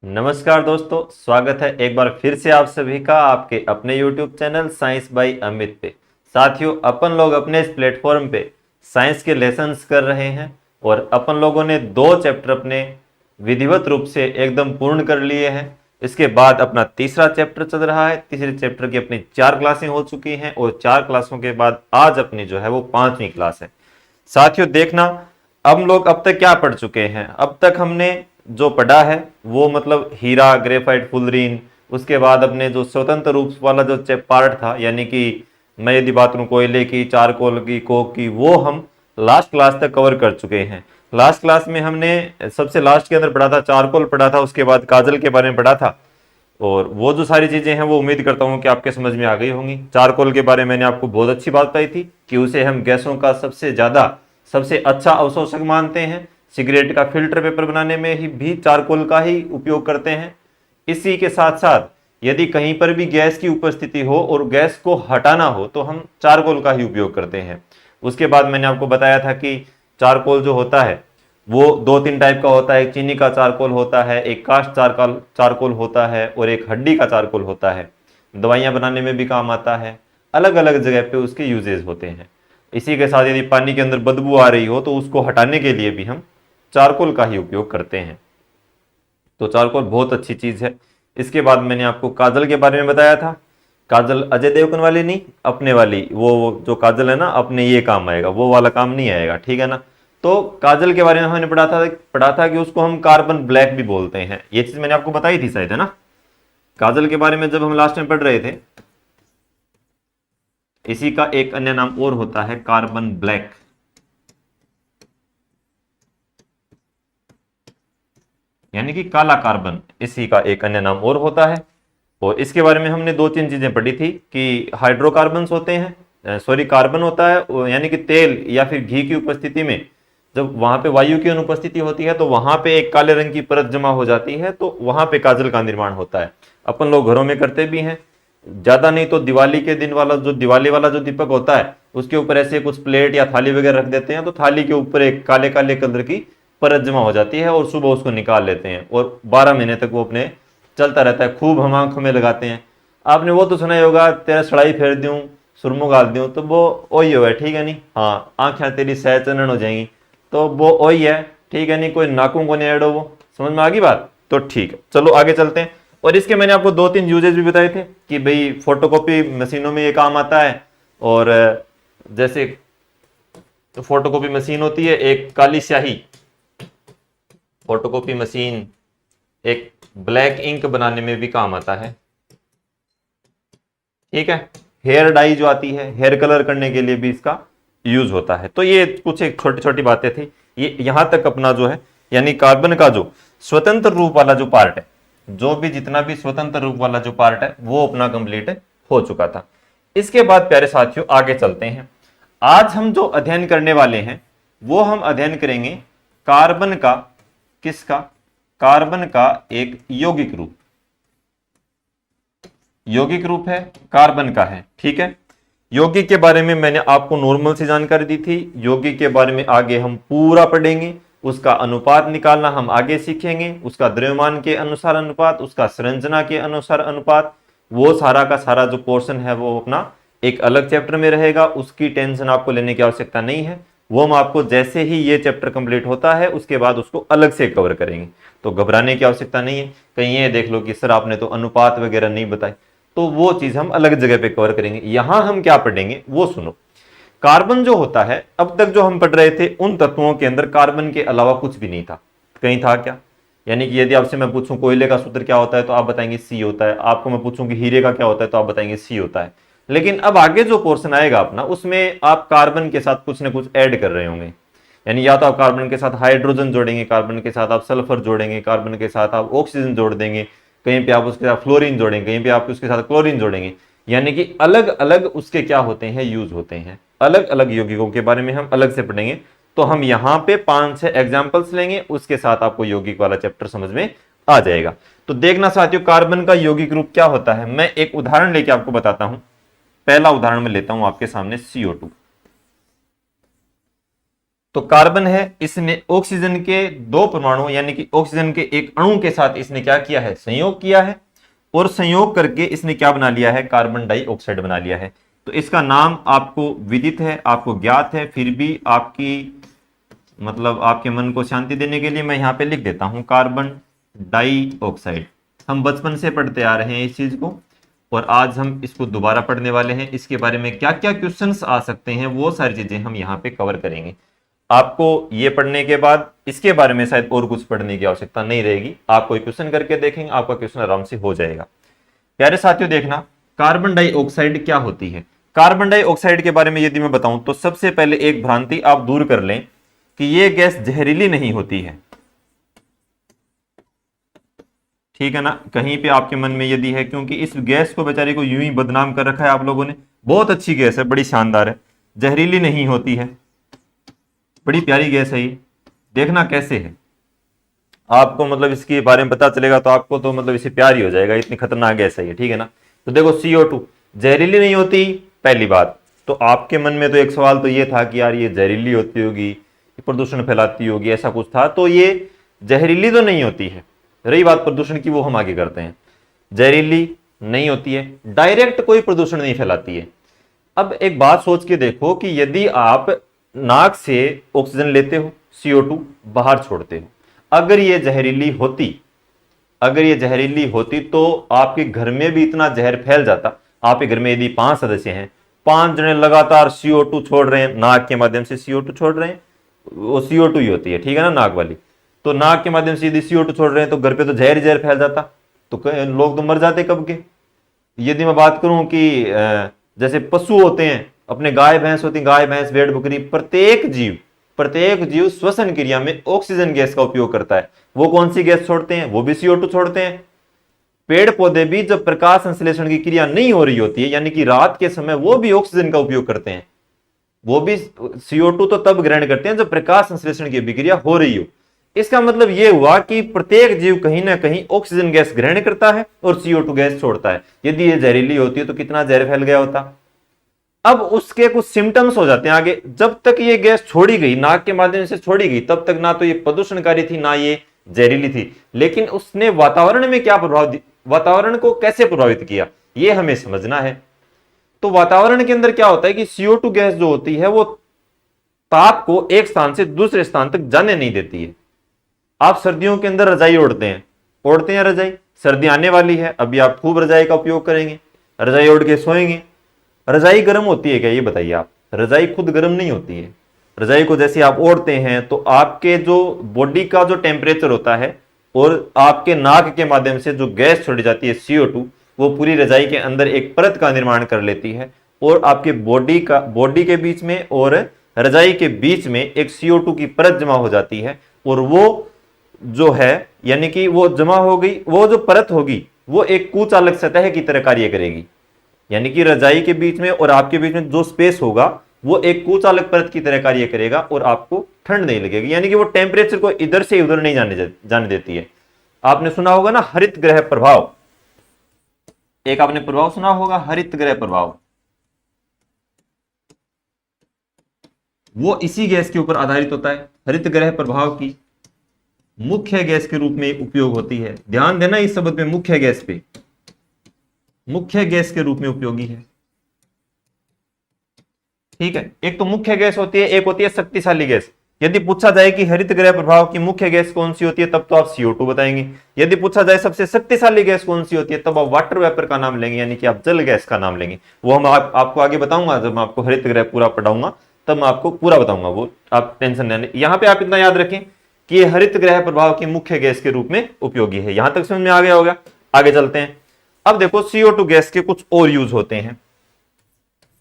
नमस्कार दोस्तों, स्वागत है एक बार फिर से आप सभी का आपके अपने YouTube channel science by Amit पे। साथियों, अपन लोग अपने इस प्लेटफॉर्म पे साइंस के लेसन्स कर रहे हैं और अपन लोगों ने 2 चैप्टर अपने विधिवत रूप से एकदम पूर्ण कर लिए हैं। इसके बाद अपना तीसरा चैप्टर चल रहा है। तीसरे चैप्टर की अपनी 4 क्लासें हो चुकी हैं और 4 क्लासों के बाद आज अपनी जो है वो 5वीं क्लास है। साथियों देखना, हम लोग अब तक क्या पढ़ चुके हैं। अब तक हमने जो पढ़ा है वो मतलब हीरा, ग्रेफाइट, फुलरीन, उसके बाद अपने जो स्वतंत्र रूप वाला जो पार्ट था, यानी कि मैं यदि बात करूं कोयले की, चारकोल की, कोक की, वो हम लास्ट क्लास तक कवर कर चुके हैं। लास्ट क्लास में हमने सबसे लास्ट के अंदर पढ़ा था चारकोल पढ़ा था, उसके बाद काजल के बारे में पढ़ा था। और वो जो सारी चीजें हैं वो उम्मीद करता हूं कि आपके समझ में आ गई होंगी। चारकोल के बारे में मैंने आपको बहुत अच्छी बात बताई थी कि उसे हम गैसों का सबसे अच्छा अवशोषक मानते हैं। सिगरेट का फिल्टर पेपर बनाने में ही भी चारकोल का ही उपयोग करते हैं। इसी के साथ साथ यदि कहीं पर भी गैस की उपस्थिति हो और गैस को हटाना हो तो हम चारकोल का ही उपयोग करते हैं। उसके बाद मैंने आपको बताया था कि चारकोल जो होता है वो 2-3 टाइप का होता है। एक चीनी का चारकोल होता है, एक कास्ट चारकोल चारकोल होता है और एक हड्डी का चारकोल होता है। दवाइयां बनाने में भी काम आता है। अलग अलग जगह पे उसके यूजेस होते हैं। इसी के साथ यदि पानी के अंदर बदबू आ रही हो तो उसको हटाने के लिए भी हम चारकोल का ही उपयोग करते हैं। तो चारकोल बहुत अच्छी चीज है। इसके बाद मैंने आपको काजल के बारे में बताया था। काजल अजय देवगन वाली नहीं, अपने वाली, वो जो काजल है ना, अपने ये काम आएगा, वो वाला काम नहीं आएगा, ठीक है ना। तो काजल के बारे में हमने पढ़ा था कि उसको हम कार्बन ब्लैक भी बोलते हैं। ये चीज मैंने आपको बताई थी शायद, है ना। काजल के बारे में जब हम लास्ट में पढ़ रहे थे, इसी का एक अन्य नाम और होता है कार्बन ब्लैक, यानी कि काला कार्बन, इसी का एक अन्य नाम और होता है। और इसके बारे में हमने 2-3 चीजें पढ़ी थी कि हाइड्रोकार्बन्स होते हैं, सॉरी कार्बन होता है, यानी कि तेल या फिर घी की उपस्थिति में जब वहां पे वायु की अनुपस्थिति होती है तो वहां पे एक काले रंग की परत जमा हो जाती है, तो वहां पे काजल का निर्माण होता है। अपन लोग घरों में करते भी हैं। ज्यादा नहीं तो दिवाली के दिन वाला जो दिवाली वाला जो दीपक होता है उसके ऊपर ऐसे कुछ प्लेट या थाली वगैरह रख देते हैं, तो थाली के ऊपर एक काले काले कलर की परत जमा हो जाती है और सुबह उसको निकाल लेते हैं और 12 महीने तक वो अपने चलता रहता है। खूब हम आंखों में लगाते हैं। आपने वो तो सुना ही होगा, तेरा सड़ाई फेर दूं, सुरमो गाल दूं, तो वो वही हो है, ठीक है नहीं। हाँ, आंखें तेरी सह चनन हो जाएंगी, तो वो वही है, ठीक है नहीं। कोई नाकों को नहीं एडो, वो समझ में आ गई बात। तो ठीक है, चलो आगे चलते हैं। और इसके मैंने आपको 2-3 यूजेज भी बताए थे कि भाई फोटोकॉपी मशीनों में ये काम आता है। और जैसे तो फोटोकॉपी मशीन होती है एक काली स्याही फोटोकॉपी मशीन, एक ब्लैक इंक बनाने में भी काम आता है, ठीक है। हेयर डाई जो आती है, हेयर कलर करने के लिए भी इसका यूज होता है। तो ये कुछ एक छोटी छोटी बातें थी। ये यहां तक अपना जो है, यानी कार्बन का जो स्वतंत्र रूप वाला जो पार्ट है, जो भी जितना भी स्वतंत्र रूप वाला जो पार्ट है वो अपना कंप्लीट हो चुका था। इसके बाद प्यारे साथियों आगे चलते हैं। आज हम जो अध्ययन करने वाले हैं वो हम अध्ययन करेंगे कार्बन का, किसका, कार्बन का एक यौगिक रूप। यौगिक रूप है, कार्बन का है, ठीक है। यौगिक के बारे में मैंने आपको नॉर्मल सी जानकारी दी थी। यौगिक के बारे में आगे हम पूरा पढ़ेंगे। उसका अनुपात निकालना हम आगे सीखेंगे, उसका द्रव्यमान के अनुसार अनुपात, उसका संरचना के अनुसार अनुपात, वो सारा का सारा जो पोर्शन है वो अपना एक अलग चैप्टर में रहेगा। उसकी टेंशन आपको लेने की आवश्यकता नहीं है। वो हम आपको जैसे ही ये चैप्टर कंप्लीट होता है उसके बाद उसको अलग से कवर करेंगे, तो घबराने की आवश्यकता नहीं है। कहीं ये देख लो कि सर आपने तो अनुपात वगैरह नहीं बताई, तो वो चीज हम अलग जगह पे कवर करेंगे। यहां हम क्या पढ़ेंगे वो सुनो। कार्बन जो होता है, अब तक जो हम पढ़ रहे थे उन तत्वों के अंदर कार्बन के अलावा कुछ भी नहीं था। कहीं था क्या? यानी कि यदि आपसे मैं पूछूं कोयले का सूत्र क्या होता है तो आप बताएंगे सी होता है। आपको मैं पूछूं कि हीरे का क्या होता है तो आप बताएंगे सी होता है। लेकिन अब आगे जो पोर्शन आएगा अपना, उसमें आप कार्बन के साथ कुछ ना कुछ ऐड कर रहे होंगे। यानी या तो आप कार्बन के साथ हाइड्रोजन जोड़ेंगे, कार्बन के साथ आप सल्फर जोड़ेंगे, कार्बन के साथ आप ऑक्सीजन जोड़ देंगे, कहीं पे आप उसके साथ फ्लोरीन जोड़ेंगे, कहीं पे आप उसके साथ क्लोरीन जोड़ेंगे। यानी कि अलग अलग उसके क्या होते हैं, यूज होते हैं। अलग अलग यौगिकों के बारे में हम अलग से पढ़ेंगे। तो हम यहां पे 5-6 एग्जाम्पल्स लेंगे, उसके साथ आपको यौगिक वाला चैप्टर समझ में आ जाएगा। तो देखना साथियों, कार्बन का यौगिक रूप क्या होता है। मैं एक उदाहरण लेके आपको बताता हूं। पहला उदाहरण मैं लेता हूं आपके सामने CO2। तो कार्बन है, इसने ऑक्सीजन के दो परमाणु यानी कि ऑक्सीजन के एक अणु के साथ इसने क्या किया है, संयोग किया है, और संयोग करके इसने क्या बना लिया है, कार्बन डाइऑक्साइड बना लिया है। तो इसका नाम आपको विदित है, आपको ज्ञात है, फिर भी आपकी मतलब आपके मन को शांति देने के लिए मैं यहाँ पे लिख देता हूं कार्बन डाइऑक्साइड। हम बचपन से पढ़ते आ रहे हैं इस चीज को, और आज हम इसको दोबारा पढ़ने वाले हैं। इसके बारे में क्या क्या क्वेश्चंस आ सकते हैं वो सारी चीजें हम यहाँ पे कवर करेंगे। आपको ये पढ़ने के बाद इसके बारे में शायद और कुछ पढ़ने की आवश्यकता नहीं रहेगी। आप कोई क्वेश्चन करके देखेंगे, आपका क्वेश्चन आराम से हो जाएगा। प्यारे साथियों, देखना कार्बन डाइऑक्साइड क्या होती है। कार्बन डाइऑक्साइड के बारे में यदि मैं बताऊं तो सबसे पहले एक भ्रांति आप दूर कर लें कि यह गैस जहरीली नहीं होती है। ठीक है ना, कहीं पे आपके मन में यदि है, क्योंकि इस गैस को बेचारे को यूं ही बदनाम कर रखा है आप लोगों ने। बहुत अच्छी गैस है, बड़ी शानदार है, जहरीली नहीं होती है, बड़ी प्यारी गैस है ये। देखना कैसे है, आपको मतलब इसके बारे में पता चलेगा तो आपको तो मतलब इसे प्यार ही हो जाएगा, इतनी खतरनाक गैस है ये। ठीक है ना, तो देखो CO2 जहरीली नहीं होती, पहली बात। तो आपके मन में तो एक सवाल तो ये था कि यार ये जहरीली होती होगी, प्रदूषण फैलाती होगी, ऐसा कुछ था। तो ये जहरीली तो नहीं होती है। रही बात प्रदूषण की, वो हम आगे करते हैं। जहरीली नहीं होती है, डायरेक्ट कोई प्रदूषण नहीं फैलाती है। अब एक बात सोच के देखो कि यदि आप नाक से ऑक्सीजन लेते हो, CO2 बाहर छोड़ते हो, अगर ये जहरीली होती तो आपके घर में भी इतना जहर फैल जाता। आपके घर में यदि 5 सदस्य हैं, 5 जने लगातार CO2 छोड़ रहे हैं, नाक के माध्यम से CO2 छोड़ रहे हैं, वो CO2 ही होती है, ठीक है ना, नाक वाली। तो नाक के माध्यम से यदि CO2 छोड़ रहे हैं तो घर पे तो जहर फैल जाता, तो लोग तो मर जाते कब के। यदि मैं बात करूं कि जैसे पशु होते हैं, अपने गाय भैंस होती है, गाय भैंस भेड़ बकरी, प्रत्येक जीव श्वसन क्रिया में ऑक्सीजन गैस का उपयोग करता है। वो कौन सी गैस छोड़ते हैं, वो भी CO2 छोड़ते हैं। पेड़ पौधे भी जब प्रकाश संश्लेषण की क्रिया नहीं हो रही होती है, यानी कि रात के समय, वो भी ऑक्सीजन का उपयोग करते हैं। वो भी CO2 तो तब ग्रहण करते हैं जब प्रकाश संश्लेषण की अभिक्रिया हो रही हो। इसका मतलब यह हुआ कि प्रत्येक जीव कहीं ना कहीं ऑक्सीजन गैस ग्रहण करता है और CO2 गैस छोड़ता है। यदि ये जहरीली होती है तो कितना जहर फैल गया होता। अब उसके कुछ सिम्टम्स हो जाते हैं आगे। जब तक ये गैस छोड़ी गई, नाक के माध्यम से छोड़ी गई, तब तक ना तो ये प्रदूषणकारी थी, ना ये जहरीली थी। लेकिन उसने वातावरण में क्या प्रभाव, वातावरण को कैसे प्रभावित किया, ये हमें समझना है। तो वातावरण के अंदर क्या होता है कि CO2 गैस जो होती है वो ताप को एक स्थान से दूसरे स्थान तक जाने नहीं देती है। आप सर्दियों के अंदर रजाई ओढ़ते हैं रजाई, सर्दी आने वाली है, अभी आप खूब रजाई का उपयोग करेंगे, रजाई ओढ़ के सोएंगे। रजाई गर्म होती है क्या, ये बताइए आप। रजाई खुद गर्म नहीं होती है। रजाई को जैसे आप ओढ़ते हैं तो आपके जो बॉडी का जो टेम्परेचर होता है और आपके नाक के माध्यम से जो गैस छोड़ी जाती है CO2, वो पूरी रजाई के अंदर एक परत का निर्माण कर लेती है, और आपके बॉडी के बीच में और रजाई के बीच में एक CO2 की परत जमा हो जाती है। और वो जो है, यानी कि वो जमा हो गई, वो जो परत होगी वो एक कुचालक सतह की तरह कार्य करेगी। यानी कि रजाई के बीच में और आपके बीच में जो स्पेस होगा वो एक कुचालक परत की तरह कार्य करेगा और आपको ठंड नहीं लगेगी। यानी कि वो टेम्परेचर को इधर से उधर नहीं जाने देती है। आपने सुना होगा ना हरित ग्रह प्रभाव, एक आपने प्रभाव सुना होगा, हरित ग्रह प्रभाव। वो इसी गैस के ऊपर आधारित होता है। हरित ग्रह प्रभाव की मुख्य गैस के रूप में उपयोग होती है। ध्यान देना इस शब्द में, मुख्य गैस पे, मुख्य गैस के रूप में उपयोगी है। ठीक है, एक तो मुख्य गैस होती है, एक होती है शक्तिशाली गैस। यदि पूछा जाए कि हरित ग्रह प्रभाव की मुख्य गैस कौन सी होती है, तब तो आप CO2 बताएंगे। यदि पूछा जाए सबसे शक्तिशाली गैस कौन सी होती है, तब आप वाटर वेपर का नाम लेंगे, यानी कि आप जल गैस का नाम लेंगे। वो हम आपको आगे बताऊंगा, जब मैं आपको हरित ग्रह पूरा पढ़ाऊंगा तब मैं आपको पूरा बताऊंगा, वो आप टेंशन नहीं। यहां पे आप इतना याद रखें कि ये हरित ग्रह प्रभाव की मुख्य गैस के रूप में उपयोगी है। यहां तक समझ में आ गया होगा। आगे चलते हैं। अब देखो CO2 गैस के कुछ और यूज होते हैं।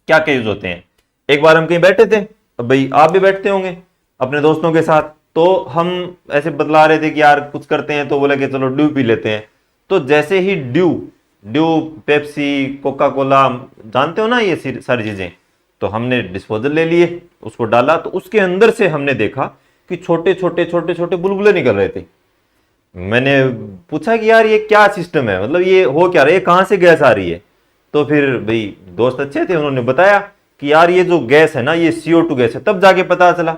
क्या क्या यूज होते हैं, एक बार हम कहीं बैठे थे, अब भाई आप भी बैठते होंगे अपने दोस्तों के साथ, तो हम ऐसे बतला रहे थे कि यार कुछ करते हैं, तो बोले कि चलो ड्यू पी लेते हैं। तो जैसे ही ड्यू पेप्सी कोका कोला, जानते हो ना ये सारी चीजें, तो हमने डिस्पोजल ले लिए, उसको डाला, तो उसके अंदर से हमने देखा कि छोटे छोटे बुलबुले निकल रहे थे। मैंने पूछा कि यार ये क्या सिस्टम है, मतलब ये हो क्या रहा है, कहां से गैस आ रही है। तो फिर भाई दोस्त अच्छे थे, उन्होंने बताया कि यार ये जो गैस है ना, ये CO2 गैस है। तब जाके पता चला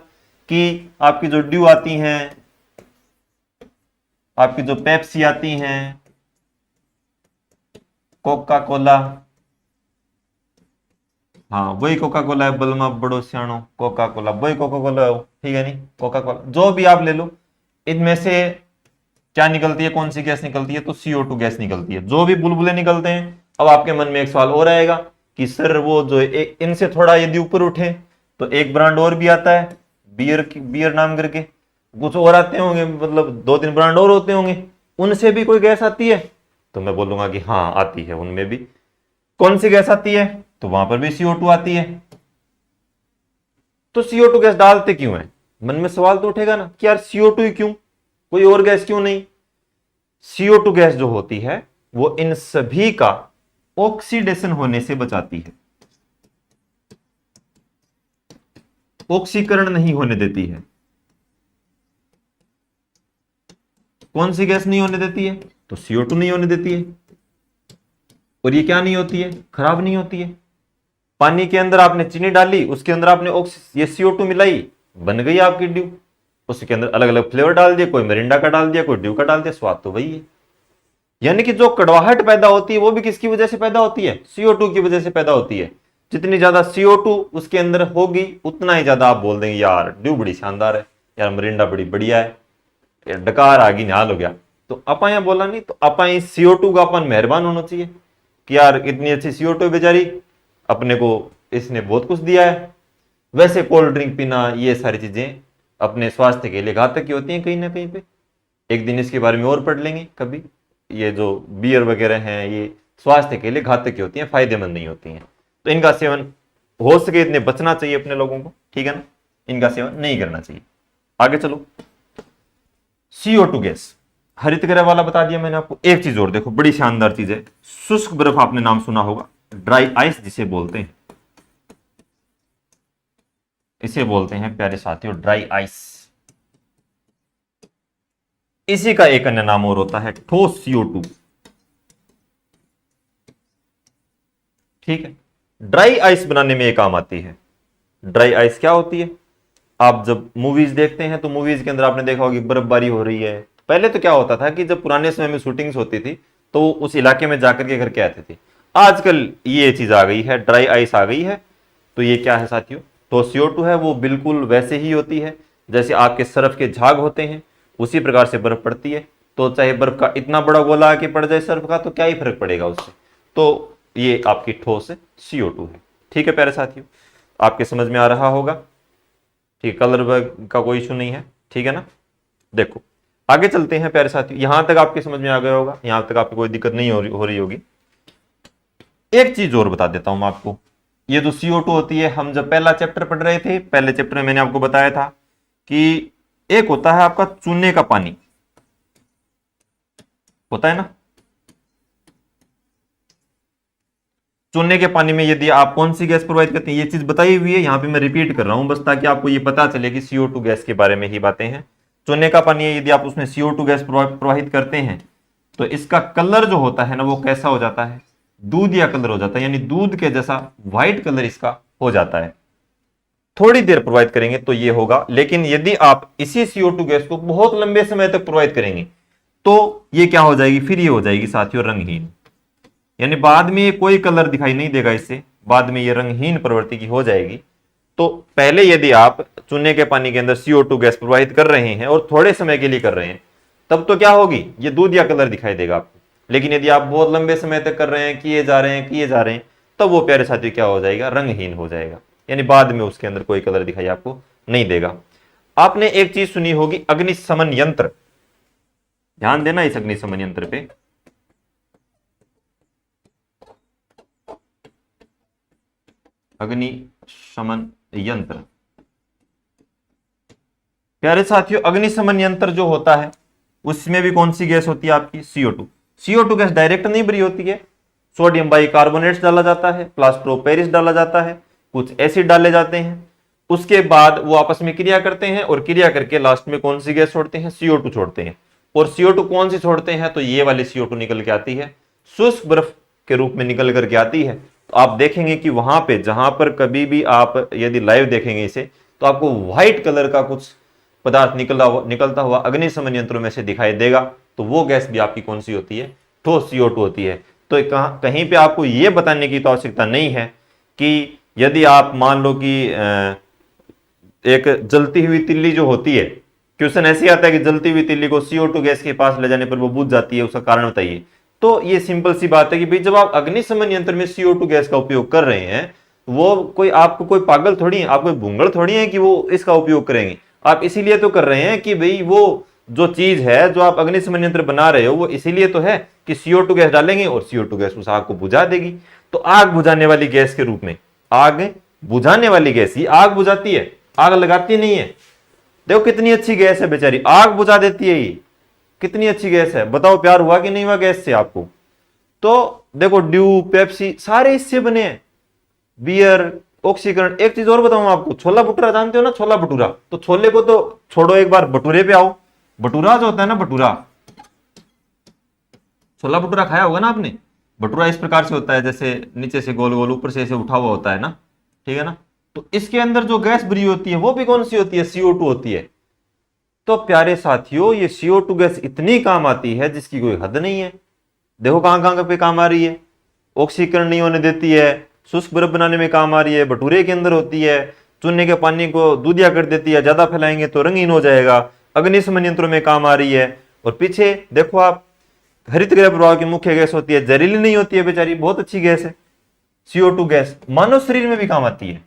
कि आपकी जो ड्यू आती हैं, आपकी जो पेप्सी आती हैं, कोका कोला, हाँ वही कोका कोला है, बलमा बड़ो सियाणो कोका कोला, वही कोका कोला है, ठीक है नहीं, कोका कोला जो भी आप ले लो, इनमें से क्या निकलती है, कौन सी गैस निकलती है, तो CO2 गैस निकलती है। जो भी बुलबुले निकलते हैं, अब आपके मन में एक सवाल और आएगा कि सर वो जो इनसे थोड़ा यदि ऊपर उठे तो एक ब्रांड और भी आता है बियर नाम करके, कुछ और आते होंगे, मतलब 2-3 ब्रांड और होते होंगे, उनसे भी कोई गैस आती है? तो मैं बोलूंगा कि हाँ आती है, उनमें भी। कौन सी गैस आती है? तो वहां पर भी CO2 आती है। तो CO2 गैस डालते क्यों है? मन में सवाल तो उठेगा ना कि यार CO2 ही क्यों, कोई और गैस क्यों नहीं? CO2 गैस जो होती है वो इन सभी का ऑक्सीडेशन होने से बचाती है, ऑक्सीकरण नहीं होने देती है। कौन सी गैस नहीं होने देती है? तो CO2 नहीं होने देती है। और ये क्या नहीं होती है? खराब नहीं होती है। पानी के अंदर आपने चीनी डाली, उसके अंदर आपने ये CO2 मिलाई, बन गई आपकी ड्यू। उसके अंदर अलग अलग फ्लेवर डाल दिए, कोई मिरिंडा का डाल दिया, कोई ड्यू का डाल दिया, स्वाद तो वही है। यानी कि जो कड़वाहट पैदा होती है वो भी किसकी वजह से पैदा होती है? CO2 की वजह से पैदा होती है। जितनी ज्यादा CO2 उसके अंदर होगी उतना ही ज्यादा आप बोल देंगे यार ड्यू बड़ी शानदार है, यार मिरिंडा बड़ी बढ़िया है, यार डकार आ गई, निहाल हो गया। तो अपा यहाँ बोला नहीं, तो अपा इस CO2 का अपन मेहरबान होना चाहिए कि यार इतनी अच्छी CO2 बेचारी, अपने को इसने बहुत कुछ दिया है। वैसे कोल्ड ड्रिंक पीना, ये सारी चीजें अपने स्वास्थ्य के लिए घातक की होती हैं कहीं ना कहीं पे। एक दिन इसके बारे में और पढ़ लेंगे कभी। ये जो बियर वगैरह हैं ये स्वास्थ्य के लिए घातक की होती हैं, फायदेमंद नहीं होती हैं। तो इनका सेवन हो सके इतने बचना चाहिए अपने लोगों को, ठीक है ना, इनका सेवन नहीं करना चाहिए। आगे चलो, CO2 गैस हरित गृह वाला बता दिया मैंने आपको। एक चीज और देखो, बड़ी शानदार चीज है, शुष्क बर्फ आपने नाम सुना होगा, ड्राई आइस जिसे बोलते हैं, इसे बोलते हैं प्यारे साथियों ड्राई आइस। इसी का एक अन्य नाम और होता है ठोस CO2, ठीक है। ड्राई आइस बनाने में ये काम आती है। ड्राई आइस क्या होती है? आप जब मूवीज देखते हैं तो मूवीज के अंदर आपने देखा होगी बर्फबारी हो रही है। पहले तो क्या होता था कि जब पुराने समय में शूटिंग्स होती थी तो उस इलाके में जाकर के करके आते थे। आजकल ये चीज आ गई है, ड्राई आइस आ गई है। तो ये क्या है साथियों? तो CO2 है वो बिल्कुल वैसे ही होती है जैसे आपके सर्फ के झाग होते हैं, उसी प्रकार से बर्फ पड़ती है। तो चाहे बर्फ का इतना बड़ा गोला आके पड़ जाए सर्फ का तो क्या ही फर्क पड़ेगा उससे। तो ये आपकी ठोस CO2 है, ठीक है प्यारे साथियों, आपके समझ में आ रहा होगा, ठीक। कलर का कोई इशू नहीं है, ठीक है ना। देखो आगे चलते हैं प्यारे साथियों, यहां तक आपके समझ में आ गया होगा, यहां तक आपको कोई दिक्कत नहीं हो रही होगी। एक चीज और बता देता हूं मैं आपको, ये जो CO2 होती है, हम जब पहला चैप्टर पढ़ रहे थे, पहले चैप्टर में मैंने आपको बताया था कि एक होता है आपका चूने का पानी, होता है ना। चूने के पानी में यदि आप कौन सी गैस प्रोवाइड करते हैं, ये चीज बताई हुई है, यहां पे मैं रिपीट कर रहा हूं बस ताकि आपको ये पता चले कि CO2 गैस के बारे में ही बातें हैं। चूने का पानी है, यदि आप उसमें CO2 गैस प्रवाहित करते हैं तो इसका कलर जो होता है ना वो कैसा हो जाता है? दूध या कलर हो जाता है, यानी दूध के जैसा व्हाइट कलर इसका हो जाता है। थोड़ी देर प्रोवाइड करेंगे तो ये होगा, लेकिन यदि आप इसी CO2 गैस को बहुत लंबे समय तक प्रोवाइड करेंगे तो ये क्या हो जाएगी? फिर ये हो जाएगी साथियों रंगहीन, यानी बाद में ये कोई कलर दिखाई नहीं देगा इससे, बाद में ये रंगहीन प्रवृत्ति की हो जाएगी। तो पहले यदि आप चूने के पानी के अंदर CO2 गैस प्रवाहित कर रहे हैं और थोड़े समय के लिए कर रहे हैं तब तो क्या होगी? ये दूध या कलर दिखाई देगा आपको। लेकिन यदि आप बहुत लंबे समय तक कर रहे हैं, किए जा रहे हैं तब वो प्यारे साथी क्या हो जाएगा? रंगहीन हो जाएगा, यानी बाद में उसके अंदर कोई कलर दिखाई आपको नहीं देगा। आपने एक चीज सुनी होगी, अग्निशमन यंत्र, ध्यान देना इस अग्निशमन यंत्र पे। अग्निशमन यंत्र, प्यारे साथियों अग्निशमन यंत्र जो होता है उसमें भी कौन सी गैस होती है आपकी? CO2 गैस डायरेक्ट नहीं भरी होती है, सोडियम बाइकार्बोनेट डाला जाता है, प्लास्टर ऑफ पेरिस डाला जाता है, कुछ एसिड डाले जाते हैं, उसके बाद वो आपस में क्रिया करते हैं और क्रिया करके लास्ट में कौन सी गैस छोड़ते हैं? CO2 छोड़ते हैं। और CO2 कौन सी छोड़ते हैं? तो ये वाली CO2 निकल के आती है, शुष्क बर्फ के रूप में निकल करके आती है। तो आप देखेंगे कि वहां पे जहां पर कभी भी आप यदि लाइव देखेंगे इसे तो आपको व्हाइट कलर का कुछ पदार्थ निकलता हुआ अग्निशमन यंत्रों में से दिखाई देगा, तो वो गैस भी आपकी कौन सी होती है, ठोस CO2 होती है। तो कहीं पे आपको ये बताने की तो आवश्यकता नहीं है कि यदि आप मान लो कि एक जलती हुई तिल्ली जो होती है, क्वेश्चन ऐसे आता है कि जलती हुई तिल्ली को CO2 गैस के पास ले जाने पर वो बुझ जाती है, उसका कारण बताइए। तो ये सिंपल सी बात है कि भाई जब आप अग्निशमन यंत्र में CO2 गैस का उपयोग कर रहे हैं, वो कोई आपको कोई पागल थोड़ी है, आप कोई भूंगड़ थोड़ी है कि वो इसका उपयोग करेंगे। आप इसीलिए तो कर रहे हैं कि भाई वो जो चीज है जो आप अग्निशमन यंत्र बना रहे हो वो इसीलिए तो है कि CO2 गैस डालेंगे और CO2 गैस उस आग को बुझा देगी। तो आग बुझाने वाली गैस के रूप में, आग बुझाने वाली गैस ही आग बुझाती है, आग लगाती नहीं है। देखो कितनी अच्छी गैस है बेचारी, आग बुझा देती है, ये कितनी अच्छी गैस है। बताओ प्यार हुआ कि नहीं हुआ गैस से आपको। तो देखो ड्यू, पेप्सी सारे इससे बने हैं, बियर, ऑक्सीकरण। एक चीज और बताऊं आपको, छोला भटूरा जानते हो ना, छोला भटूरा। तो छोले को तो छोड़ो, एक बार भटूरे पे आओ। भटूरा जो होता है ना, भटूरा, छोला भटूरा खाया होगा ना आपने। भटूरा इस प्रकार से होता है, जैसे नीचे से गोल गोल, ऊपर से ऐसे उठा हुआ होता है ना, ठीक है ना। तो इसके अंदर जो गैस भरी होती है वो भी कौन सी होती है, CO2 होती है। तो प्यारे साथियों, ये CO2 गैस इतनी काम आती है जिसकी कोई हद नहीं है। देखो कहां कहां पे काम आ रही है, ऑक्सीकरण नहीं होने देती है, शुष्क बर्फ बनाने में काम आ रही है, भटूरे के अंदर होती है, चूने के पानी को दूधिया कर देती है, ज्यादा फैलाएंगे तो रंगीन हो जाएगा, अग्निशमन यंत्रों में काम आ रही है। और पीछे देखो आप, हरित गृह प्रभाव की मुख्य गैस होती है, जहरीली नहीं होती है बेचारी, बहुत अच्छी गैस है CO2 गैस, मानव शरीर में भी काम आती है।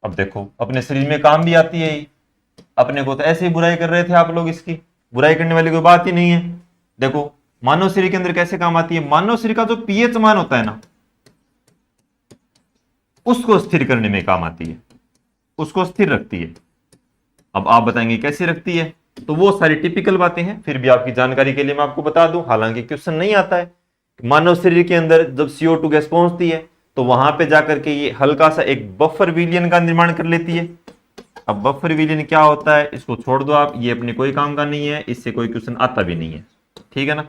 अब देखो अपने शरीर में काम भी आती है। अपने को तो ऐसे ही बुराई कर रहे थे आप लोग, इसकी बुराई करने वाली कोई बात ही नहीं है। देखो मानव शरीर के अंदर कैसे काम आती है। मानव शरीर का जो पीएच मान होता है ना, उसको स्थिर करने में काम आती है, उसको स्थिर रखती है। अब आप बताएंगे कैसे रखती है, तो वो सारी टिपिकल बातें हैं, फिर भी आपकी जानकारी के लिए मैं आपको बता दूं, हालांकि क्वेश्चन नहीं आता है। मानव शरीर के अंदर जब CO2 गैस पहुंचती है तो वहां पे जाकर के ये हल्का सा एक बफर विलियन का निर्माण कर लेती है। अब बफर विलियन क्या होता है, इसको छोड़ दो आप, ये अपने कोई काम का नहीं है, इससे कोई क्वेश्चन आता भी नहीं है, ठीक है ना।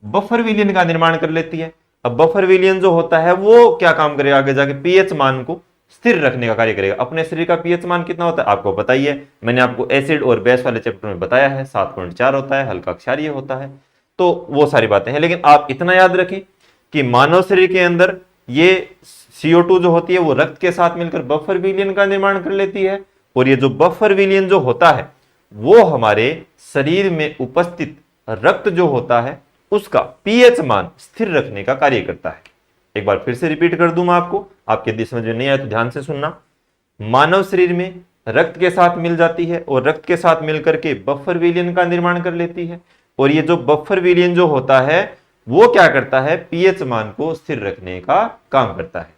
बफर विलियन का निर्माण कर लेती है। अब बफर विलियन जो होता है वो क्या काम करेगा, आगे जाके पीएच मान को स्थिर रखने का कार्य करेगा। अपने शरीर का पीएच मान कितना होता है आपको पता ही है, मैंने आपको एसिड और बेस वाले चैप्टर में बताया है, 7.4 होता है, हल्का क्षारीय होता है। तो वो सारी बातें हैं, लेकिन आप इतना याद रखें कि मानव शरीर के अंदर ये CO2 जो होती है वो रक्त के साथ मिलकर बफर विलियन का निर्माण कर लेती है, और ये जो बफर विलियन जो होता है वो हमारे शरीर में उपस्थित रक्त जो होता है उसका पीएच मान स्थिर रखने का कार्य करता है। एक बार फिर से रिपीट कर दूं मैं आपको, आपके यदि समझ में नहीं आया तो ध्यान से सुनना। मानव शरीर में रक्त के साथ मिल जाती है और रक्त के साथ मिलकर के बफर विलियन का निर्माण कर लेती है, और ये जो बफर विलियन जो होता है वो क्या करता है, पीएच मान को स्थिर रखने का काम करता है।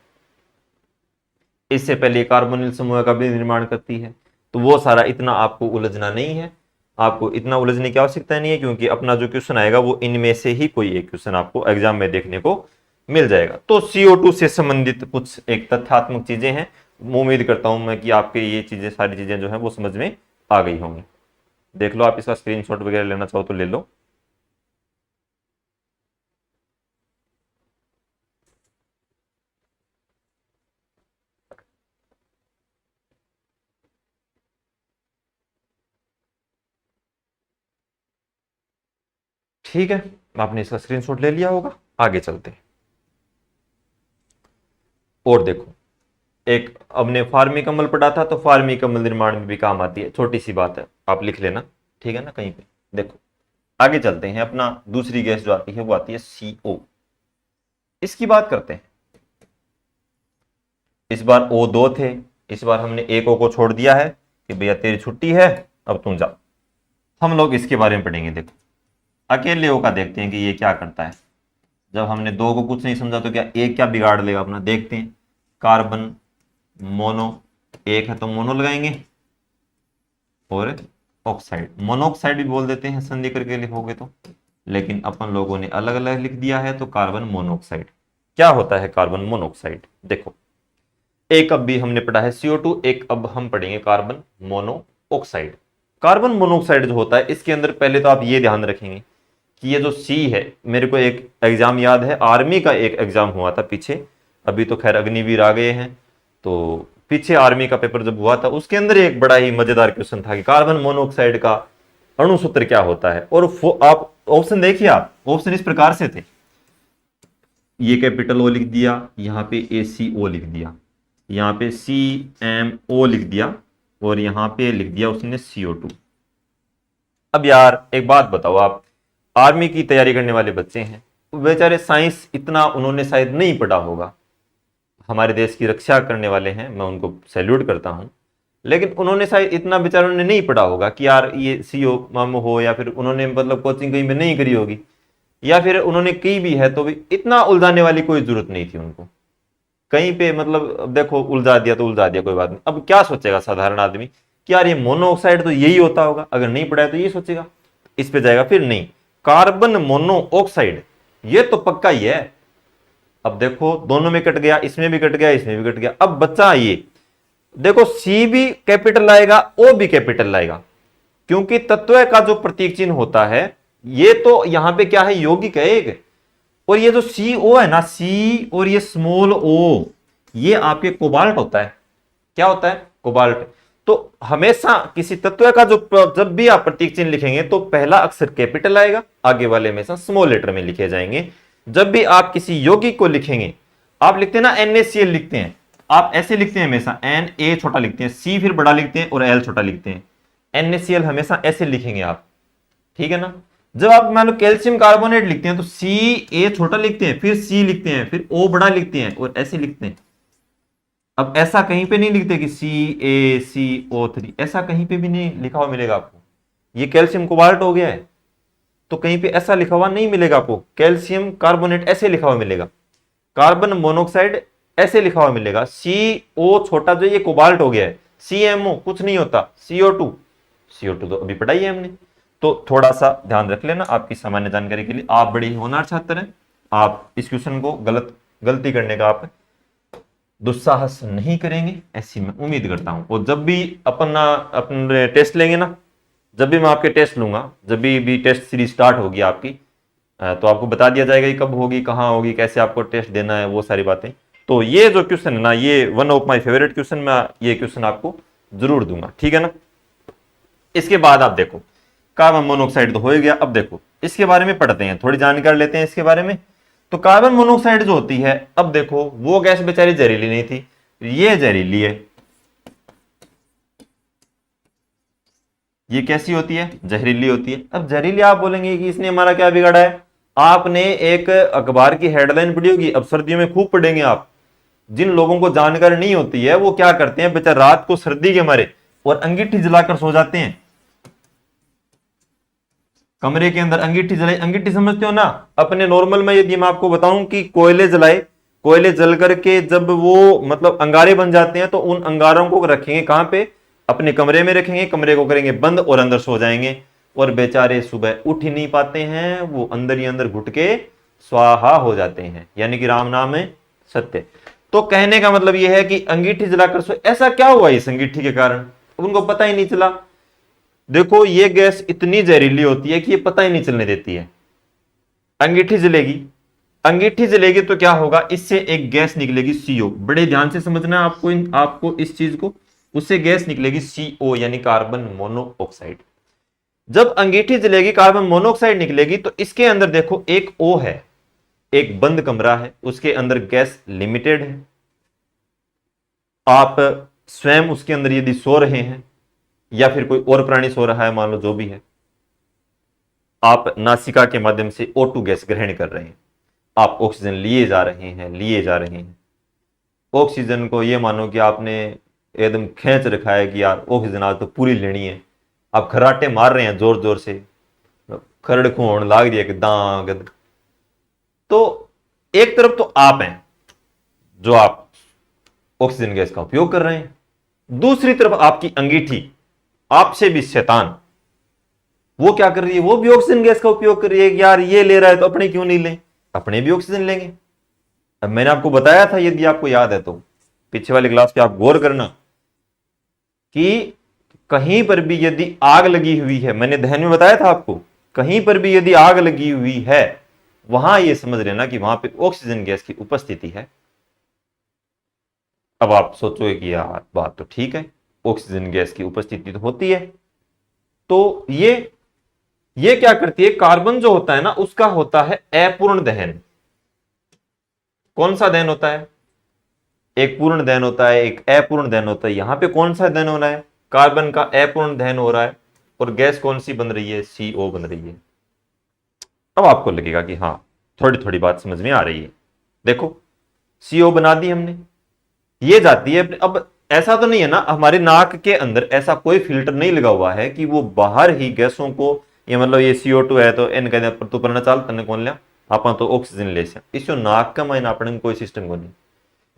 इससे पहले कार्बोनिल समूह का भी निर्माण करती है। तो वो सारा इतना आपको उलझना नहीं है, आपको इतना उलझने की आवश्यकता नहीं है, क्योंकि अपना जो क्वेश्चन आएगा वो इनमें से ही कोई एक क्वेश्चन आपको एग्जाम में देखने को मिल जाएगा। तो CO2 से संबंधित कुछ एक तथ्यात्मक चीजें हैं, उम्मीद करता हूं मैं कि आपके ये चीजें सारी चीजें जो है वो समझ में आ गई होंगी। देख लो, आप इसका स्क्रीनशॉट वगैरह लेना चाहो तो ले लो। ठीक है, आपने इसका स्क्रीनशॉट ले लिया होगा, आगे चलते हैं। और देखो, एक हमने फार्मी कमल पढ़ा था, तो फार्मी कमल निर्माण में भी काम आती है, छोटी सी बात है, आप लिख लेना, ठीक है ना कहीं पे। देखो आगे चलते हैं, अपना दूसरी गैस जो आती है वो आती है CO। इसकी बात करते हैं। इस बार O2 थे, इस बार हमने एक O को छोड़ दिया है कि भैया तेरी छुट्टी है, अब तुम जा। हम लोग इसके बारे में पढ़ेंगे। देखो अकेले O का देखते हैं कि ये क्या करता है। जब हमने दो को कुछ नहीं समझा तो क्या एक क्या बिगाड़ लेगा अपना, देखते हैं। कार्बन मोनो, एक है तो मोनो लगाएंगे, और ऑक्साइड, मोनोऑक्साइड भी बोल देते हैं संधि करके लिखोगे तो, लेकिन अपन लोगों ने अलग अलग लिख दिया है, तो कार्बन मोनोऑक्साइड। क्या होता है कार्बन मोनोऑक्साइड, देखो एक अब भी हमने पढ़ा है CO2, एक अब हम पढ़ेंगे कार्बन मोनोऑक्साइड। कार्बन मोनोऑक्साइड जो होता है इसके अंदर पहले तो आप ये ध्यान रखेंगे कि ये जो C है, मेरे को एक एग्जाम याद है, आर्मी का एक एग्जाम हुआ था पीछे, अभी तो खैर अग्निवीर आ गए हैं, तो पीछे आर्मी का पेपर जब हुआ था उसके अंदर एक बड़ा ही मजेदार क्वेश्चन था कि कार्बन मोनोऑक्साइड का अणु सूत्र क्या होता है। और आप ऑप्शन देखिए, आप ऑप्शन इस प्रकार से थे, ये कैपिटल ओ लिख दिया, यहां पे ACO लिख दिया, यहां पे CMO लिख दिया, और यहां पे लिख दिया उसने CO2। अब यार एक बात बताओ, आप आर्मी की तैयारी करने वाले बच्चे हैं, बेचारे साइंस इतना उन्होंने शायद नहीं पढ़ा होगा, हमारे देश की रक्षा करने वाले हैं, मैं उनको सैल्यूट करता हूं, लेकिन उन्होंने शायद इतना बेचारों ने नहीं पढ़ा होगा कि यार ये CO मामो हो, या फिर उन्होंने मतलब कोचिंग कहीं पे नहीं करी होगी, या फिर उन्होंने की भी है तो भी इतना उलझाने वाली कोई जरूरत नहीं थी उनको। कहीं पे मतलब अब देखो उलझा दिया तो उलझा दिया, कोई बात नहीं। अब क्या सोचेगा साधारण आदमी कि यार ये मोनोऑक्साइड तो यही होता होगा, अगर नहीं पढ़ा है तो ये सोचेगा, इस पे जाएगा। फिर नहीं, कार्बन मोनोऑक्साइड ये तो पक्का ही है। अब देखो दोनों में कट गया, इसमें भी कट गया, इसमें भी कट गया। अब बच्चा ये देखो, C भी कैपिटल आएगा, O भी कैपिटल आएगा, क्योंकि तत्व का जो प्रतीक चिन्ह होता है ये तो यहां पे क्या है, यौगिक है एक। और ये जो CO है ना, C और ये स्मॉल o, ये आपके कोबाल्ट होता है। क्या होता है? कोबाल्ट। तो हमेशा किसी तत्व का जो जब भी आप प्रतीक चिन्ह लिखेंगे तो पहला अक्षर कैपिटल आएगा, आगे वाले हमेशा स्मॉल लेटर में लिखे जाएंगे। जब भी आप किसी यौगिक को लिखेंगे, आप लिखते हैं ना NaCl लिखते हैं, आप ऐसे लिखते हैं हमेशा, Na छोटा लिखते हैं, C फिर बड़ा लिखते हैं और L छोटा लिखते हैं। NaCl हमेशा ऐसे लिखेंगे आप, ठीक है ना। जब आप मान लो कैल्शियम कार्बोनेट लिखते हैं तो Ca छोटा लिखते हैं, फिर C लिखते हैं, फिर O बड़ा लिखते हैं और ऐसे लिखते हैं। अब ऐसा कहीं पे नहीं लिखते कि CaCO3, ऐसा कहीं पे भी नहीं लिखा हुआ मिलेगा आपको। ये कैल्शियम कोबाल्ट हो गया है तो कहीं पे ऐसा लिखा हुआ नहीं मिलेगा आपको। कैल्शियम कार्बोनेट ऐसे लिखा हुआ मिलेगा, कार्बन मोनोऑक्साइड ऐसे लिखा हुआ मिलेगा। CO छोटा जो ये कोबाल्ट हो गया है, CMO कुछ नहीं होता, CO2 तो अभी पढ़ाई है हमने। तो थोड़ा सा ध्यान रख लेना आपकी सामान्य जानकारी के लिए। आप बड़े होनहार छात्र हैं, आप इस क्वेश्चन को गलती करने का आप दुस्साहस नहीं करेंगे, ऐसी मैं उम्मीद करता हूं। और जब भी अपने टेस्ट लेंगे ना, जब भी मैं आपके टेस्ट लूंगा, जब भी टेस्ट सीरीज स्टार्ट होगी आपकी, तो आपको बता दिया जाएगा कि कब होगी, कहाँ होगी, कैसे आपको टेस्ट देना है, वो सारी बातें। तो ये जो क्वेश्चन है ना, ये one of my favourite question, मैं ये क्वेश्चन आपको जरूर दूंगा, ठीक है ना। इसके बाद आप देखो, कार्बन मोनोऑक्साइड तो हो ही गया। अब देखो इसके बारे में पढ़ते हैं, थोड़ी जानकारी लेते हैं इसके बारे में। तो कार्बन मोनोऑक्साइड जो होती है, अब देखो वो गैस बेचारी जहरीली नहीं थी, ये जहरीली है। ये कैसी होती है? जहरीली होती है। अब जहरीली आप बोलेंगे कि इसने हमारा क्या बिगाड़ा है। आपने एक अखबार की हेडलाइन पढ़ी होगी, अब सर्दियों में खूब पढ़ेंगे आप। जिन लोगों को जानकारी नहीं होती है वो क्या करते हैं, बेचारा रात को सर्दी के मारे और अंगीठी जलाकर सो जाते हैं। कमरे के अंदर अंगीठी जलाई, अंगीठी समझते हो ना, अपने नॉर्मल में यदि मैं आपको बताऊं कि कोयले जलाए, कोयले जल करके जब वो मतलब अंगारे बन जाते हैं तो उन अंगारों को रखेंगे कहां पे? अपने कमरे में रखेंगे, कमरे को करेंगे बंद और अंदर सो जाएंगे। और बेचारे सुबह उठ ही नहीं पाते हैं, वो अंदर ही अंदर घुट के स्वाहा हो जाते हैं, यानी कि राम नाम है सत्य। तो कहने का मतलब यह है कि अंगीठी जलाकर सो, ऐसा क्या हुआ इस अंगीठी के कारण, उनको पता ही नहीं चला। देखो ये गैस इतनी जहरीली होती है कि ये पता ही नहीं चलने देती है। अंगीठी जलेगी, अंगीठी जलेगी तो क्या होगा, इससे एक गैस निकलेगी CO। बड़े ध्यान से समझना है आपको इस चीज को। उससे गैस निकलेगी CO, यानी कार्बन मोनोऑक्साइड। जब अंगीठी जलेगी, कार्बन मोनोऑक्साइड निकलेगी, तो इसके अंदर देखो एक O है, एक बंद कमरा है, उसके अंदर गैस लिमिटेड है। आप स्वयं उसके अंदर यदि सो रहे हैं या फिर कोई और प्राणी सो रहा है, मान लो जो भी है, आप नासिका के माध्यम से O2 गैस ग्रहण कर रहे हैं, आप ऑक्सीजन लिए जा रहे हैं। ऑक्सीजन को ये मानो कि आपने एकदम खींच रखा है कि यार ऑक्सीजन आज तो पूरी लेनी है। आप खराटे मार रहे हैं जोर जोर से, खरड़ खोण लाग रही है कि दांग। तो एक तरफ तो आप हैं जो आप ऑक्सीजन गैस का उपयोग कर रहे हैं, दूसरी तरफ आपकी अंगीठी, आपसे भी शैतान, वो क्या कर रही है, वो भी ऑक्सीजन गैस का उपयोग कर रही है कि यार ये ले रहा है तो अपने क्यों नहीं लें, अपने भी ऑक्सीजन लेंगे। अब मैंने आपको बताया था, यदि आपको याद है तो पीछे वाली क्लास पे आप गौर करना कि कहीं पर भी यदि आग लगी हुई है, मैंने ध्यान में बताया था आपको, कहीं पर भी यदि आग लगी हुई है वहां ये समझ लेना कि वहां पे ऑक्सीजन गैस की उपस्थिति है। अब आप सोचोगे कि यार बात तो ठीक है, ऑक्सीजन गैस की उपस्थिति तो होती है, तो ये क्या करती है, कार्बन जो होता है ना उसका होता है अपूर्ण दहन। कौन सा दहन होता है? एक पूर्ण दहन होता है, एक अपूर्ण दहन होता है। यहां पे कौन सा दहन हो रहा है? कार्बन का अपूर्ण दहन हो रहा है। और गैस कौन सी बन रही है? CO बन रही है। अब आपको लगेगा कि हाँ, थोड़ी थोड़ी बात समझ में आ रही है। देखो, CO बना दी हमने, ये जाती है अब ऐसा तो नहीं है ना हमारे नाक के अंदर ऐसा कोई फिल्टर नहीं लगा हुआ है कि वो बाहर ही गैसों को, ये मतलब ये CO2 है तो इन कहते पर तू पढ़ना चाल तने कौन लिया, आप तो ऑक्सीजन ले से इसो नाक का माइन अपने कोई सिस्टम को नहीं,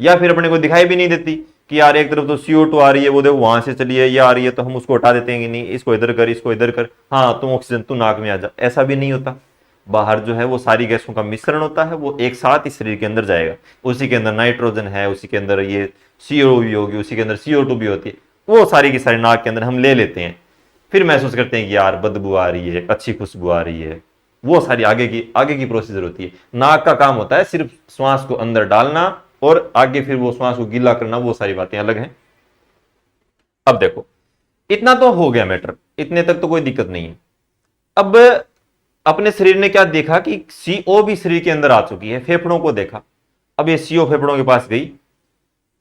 या फिर अपने को दिखाई भी नहीं देती कि यार एक तरफ तो CO2 आ रही है, वो देखो वहां से चली है, ये आ रही है तो हम उसको हटा देते हैं कि नहीं, इसको इधर कर, इसको इधर कर, हाँ तुम ऑक्सीजन तू नाक में आ जा, ऐसा भी नहीं होता। बाहर जो है वो सारी गैसों का मिश्रण होता है, वो एक साथ इस शरीर के अंदर जाएगा। उसी के अंदर नाइट्रोजन है, उसी के अंदर ये CO भी होगी, उसी के अंदर CO2 भी होती है, वो सारी की सारी नाक के अंदर हम ले लेते हैं। फिर महसूस करते हैं कि यार बदबू आ रही है, अच्छी खुशबू आ रही है, वो सारी आगे की प्रोसीजर होती है। नाक का काम होता है सिर्फ श्वास को अंदर डालना और आगे फिर वो श्वास को गीला करना, वो सारी बातें अलग हैं। अब देखो, इतना तो हो गया मैटर, इतने तक तो कोई दिक्कत नहीं है। अब अपने शरीर ने क्या देखा कि CO भी शरीर के अंदर आ चुकी है, फेफड़ों को देखा। अब ये CO फेफड़ों के पास गई,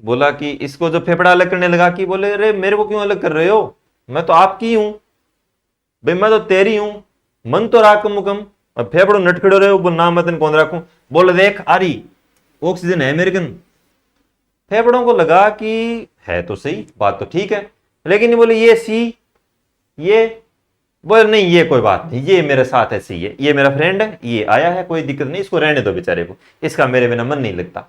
बोला कि इसको जो फेफड़ा अलग करने लगा कि बोले अरे मेरे को क्यों अलग कर रहे हो, मैं तो आपकी हूं भाई, मैं तो तेरी हूं, मन तो राख मुकम, अब फेफड़ो नटखड़ो रहे हो, नाम मैं तेन कौन राखू। बोले देख आ रही ऑक्सीजन है मेरे कन। फेफड़ों को लगा कि है तो सही, बात तो ठीक है, लेकिन ये बोले ये सी, ये बोले नहीं ये कोई बात नहीं, ये मेरे साथ ऐसे ही है, ये मेरा फ्रेंड है, ये आया है, कोई दिक्कत नहीं, इसको रहने दो बेचारे को, इसका मेरे बिना मन नहीं लगता।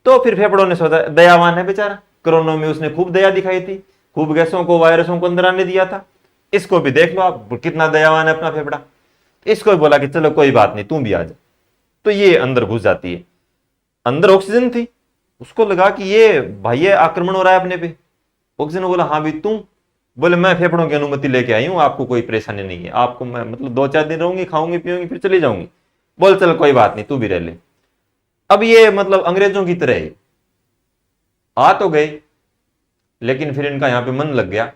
तो फिर फेफड़ों ने सोचा दयावान है बेचारा, कोरोना में उसने खूब दया दिखाई थी, खूब गैसों को वायरसों को अंदर आने दिया था, इसको भी देख लो आप कितना दयावान है अपना फेफड़ा। इसको भी बोला कि चलो कोई बात नहीं तू भी आ जा। तो ये अंदर घुस जाती है, अंदर ऑक्सीजन थी, उसको लगा कि ये भाई आक्रमण हो रहा है अपने पे। ऑक्सीजन बोला हाँ भी तू, बोले मैं फेफड़ों की अनुमति लेके आई हूं, आपको कोई परेशानी नहीं है, आपको मैं मतलब 2-4 दिन रहूंगी, खाऊंगी पीऊंगी फिर चली जाऊंगी। बोल चल कोई बात नहीं तू भी रह ले। अब ये मतलब अंग्रेजों की तरह आ तो गए, लेकिन फिर इनका यहां पे मन लग गया,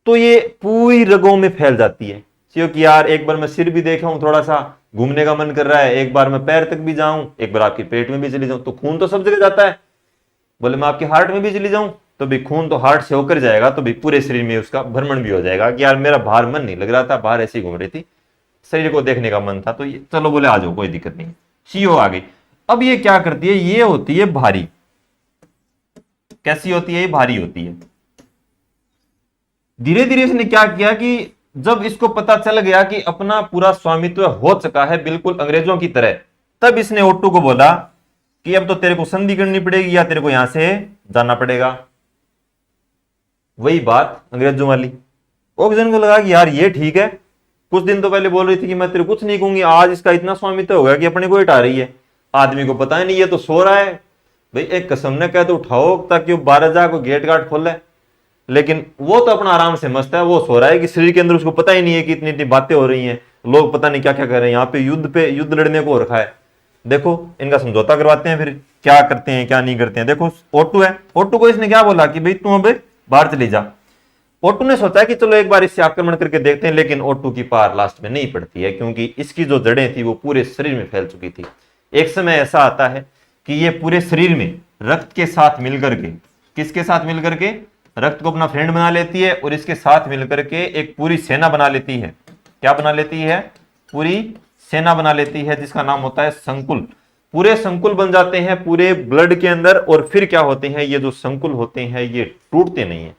तो ये पूरी रगों में फैल जाती है। क्योंकि यार एक बार मैं सिर भी देखा हूं, थोड़ा सा घूमने का मन कर रहा है, एक बार मैं पैर तक भी जाऊं, एक बार आपके पेट में भी चली जाऊं, तो खून तो सब जगह जाता है। बोले मैं आपके हार्ट में भी चली जाऊं तो भी खून तो हार्ट से होकर जाएगा, तो भी पूरे शरीर में उसका भ्रमण भी हो जाएगा कि यार मेरा बाहर मन नहीं लग रहा था, बाहर ऐसे ही घूम रही थी, शरीर को देखने का मन था, तो ये चलो बोले आ जाओ कोई दिक्कत नहीं। CO आ गई। अब ये क्या करती है, ये होती है भारी। कैसी होती है ये? भारी होती है। धीरे धीरे इसने क्या किया कि जब इसको पता चल गया कि अपना पूरा स्वामित्व हो चुका है बिल्कुल अंग्रेजों की तरह, तब इसने ओटू को बोला कि अब तो तेरे को संधि करनी पड़ेगी या तेरे को यहां से जाना पड़ेगा। वही बात अंग्रेजों वाली। ऑक्सीजन को लगा कि यार ये ठीक है, कुछ दिन तो पहले बोल रही थी कि मैं तेरे कुछ नहीं कहूंगी, आज इसका इतना स्वामित्व हो गया कि अपने को हटा रही है। आदमी को पता ही नहीं, ये तो सो रहा है भाई, एक कसम ने कह तो उठाओ ताकि वो 12 जा को गेट गार्ड खोले, लेकिन वो तो अपना आराम से मस्त है, वो सो रहा है कि शरीर के अंदर उसको पता ही नहीं है कि इतनी इतनी बातें हो रही हैं, लोग पता नहीं क्या क्या कर रहे हैं, यहाँ पे युद्ध लड़ने को रखा है। देखो इनका समझौता करवाते हैं, फिर क्या करते हैं क्या नहीं करते हैं। देखो ओटू है, ओटू को इसने क्या बोला कि भाई तुम अब बाहर चली जा। ओटू ने सोचा कि चलो एक बार इससे आक्रमण करके देखते हैं, लेकिन ओटू की पार लास्ट में नहीं पड़ती है, क्योंकि इसकी जो जड़ें थी वो पूरे शरीर में फैल चुकी थी। एक समय ऐसा आता है कि ये पूरे शरीर में रक्त के साथ मिलकर के, किसके साथ मिलकर के, रक्त को अपना फ्रेंड बना लेती है और इसके साथ मिलकर के एक पूरी सेना बना लेती है। क्या बना लेती है? पूरी सेना बना लेती है, जिसका नाम होता है संकुल। पूरे संकुल बन जाते हैं पूरे ब्लड के अंदर, और फिर क्या होते हैं, ये जो संकुल होते हैं ये टूटते नहीं है,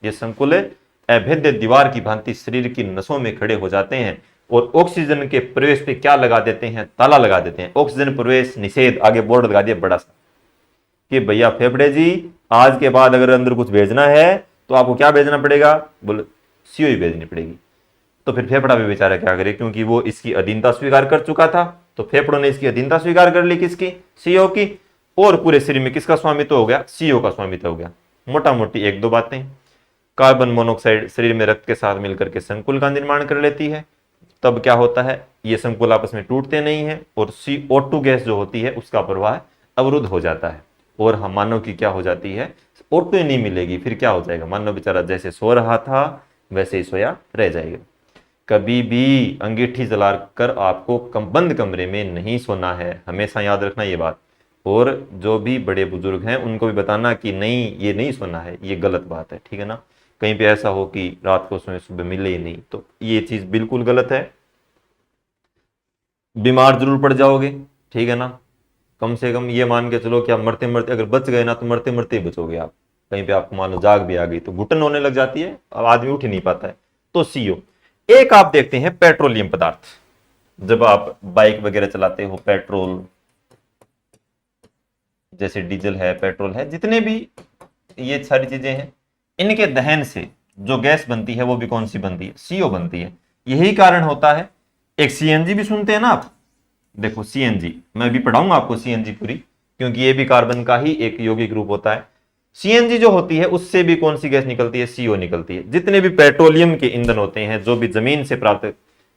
ये संकुल अभेद्य दीवार की भांति शरीर की नसों में खड़े हो जाते हैं और ऑक्सीजन के प्रवेश पे क्या लगा देते हैं, ताला लगा देते हैं। ऑक्सीजन प्रवेश निषेध, आगे बोर्ड लगा दिया बड़ा सा कि भैया फेफड़े जी आज के बाद अगर अंदर कुछ भेजना है तो आपको क्या भेजना पड़ेगा, बोले CO ही भेजनी पड़ेगी। तो फिर फेफड़ा भी बेचारा क्या करे, क्योंकि वो इसकी अधीनता स्वीकार कर चुका था, तो फेफड़ों ने इसकी अधीनता स्वीकार कर ली, किसकी, CO की, और पूरे शरीर में किसका स्वामित्व हो गया, CO का स्वामित्व हो गया। मोटा मोटी एक दो बातें, कार्बन मोनोऑक्साइड शरीर में रक्त के साथ मिलकर के संकुल का निर्माण कर लेती है, तब क्या होता है, ये संकुल आपस में टूटते नहीं है और CO2 गैस जो होती है उसका प्रवाह अवरुद्ध हो जाता है। और हम मानव की क्या हो जाती है, ऑटो ही नहीं मिलेगी, फिर क्या हो जाएगा, मानव बेचारा जैसे सो रहा था वैसे ही सोया रह जाएगा। कभी भी अंगीठी जलाकर आपको बंद कमरे में नहीं सोना है, हमेशा याद रखना ये बात। और जो भी बड़े बुजुर्ग हैं उनको भी बताना कि नहीं, ये नहीं सोना है, ये गलत बात है, ठीक है ना। कहीं पे ऐसा हो कि रात को सोए सुबह मिले ही नहीं, तो ये चीज बिल्कुल गलत है। बीमार जरूर पड़ जाओगे, ठीक है ना, कम से कम ये मान के चलो कि आप मरते मरते अगर बच गए ना तो मरते मरते ही बचोगे आप। कहीं पे आपको मान लो जाग भी आ गई तो घुटन होने लग जाती है, अब आदमी उठ ही नहीं पाता है। तो सीओ। एक आप देखते हैं पेट्रोलियम पदार्थ, जब आप बाइक वगैरह चलाते हो, पेट्रोल जैसे डीजल है, पेट्रोल है, जितने भी ये सारी चीजें हैं, इनके दहन से जो गैस बनती है वो भी कौन सी बनती है, सीओ बनती है। यही कारण होता है, एक सीएनजी भी सुनते हैं ना आप, देखो सीएनजी मैं भी पढ़ाऊंगा आपको सीएनजी पूरी, क्योंकि ये भी कार्बन का ही एक यौगिक रूप होता है। सीएनजी जो होती है उससे भी कौन सी गैस निकलती है, सीओ निकलती है। जितने भी पेट्रोलियम के ईंधन होते हैं, जो भी जमीन से प्राप्त